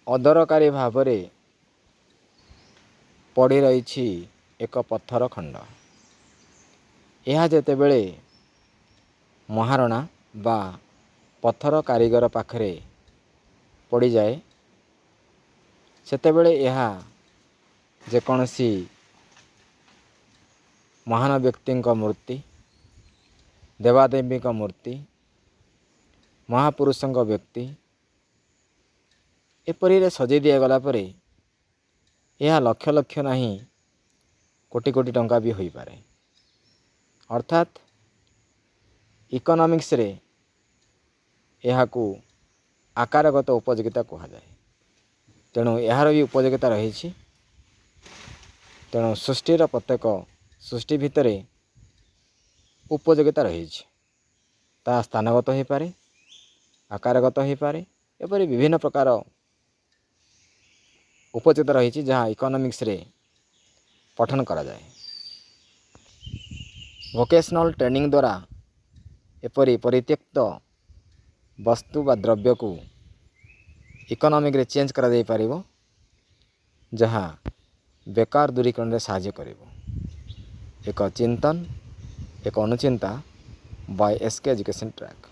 ଅଦରକାରୀ ଭାବରେ ପଡ଼ି ରହିଛି ଏକ ପଥର ଖଣ୍ଡ। ଏହା ଯେତେବେଳେ ମହାରଣା ବା ପଥର କାରିଗର ପାଖରେ ପଡ଼ିଯାଏ, ସେତେବେଳେ ଏହା ଯେକୌଣସି ମହାନ ବ୍ୟକ୍ତିଙ୍କ ମୂର୍ତ୍ତି, ଦେବାଦେବୀଙ୍କ ମୂର୍ତ୍ତି, ମହାପୁରୁଷଙ୍କ ବ୍ୟକ୍ତି ଏପରିରେ ସଜେଇ ଦିଆଗଲା ପରେ ଏହା ଲକ୍ଷ ଲକ୍ଷ ନାହିଁ କୋଟି କୋଟି ଟଙ୍କା ବି ହୋଇପାରେ। ଅର୍ଥାତ୍ ଇକୋନୋମିକ୍ସରେ ଏହାକୁ ଆକାରଗତ ଉପଯୋଗିତା କୁହାଯାଏ। ତେଣୁ ଏହାର ବି ଉପଯୋଗିତା ରହିଛି। ତେଣୁ ସୃଷ୍ଟିର ପ୍ରତ୍ୟେକ ସୃଷ୍ଟି ଭିତରେ ଉପଯୋଗିତା ରହିଛି। ତାହା ସ୍ଥାନଗତ ହୋଇପାରେ, ଆକାରଗତ ହୋଇପାରେ, ଏପରି ବିଭିନ୍ନ ପ୍ରକାର ଉପଯୋଗିତା ରହିଛି ଯାହା ଇକୋନୋମିକ୍ସରେ ପଠନ କରାଯାଏ। ଭୋକେସନାଲ୍ ଟ୍ରେନିଂ ଦ୍ୱାରା ଏପରି ପରିତ୍ୟକ୍ତ ବସ୍ତୁ ବା ଦ୍ରବ୍ୟକୁ ଇକୋନୋମିକ୍ରେ ଚେଞ୍ଜ କରାଯାଇପାରିବ, ଯାହା ବେକାର ଦୂରୀକରଣରେ ସାହାଯ୍ୟ କରିବ। ଏକ ଚିନ୍ତନ, ଏକ ଅନୁଚିନ୍ତା ବାଇ SK ଏଜୁକେସନ୍ ଟ୍ରାକ୍।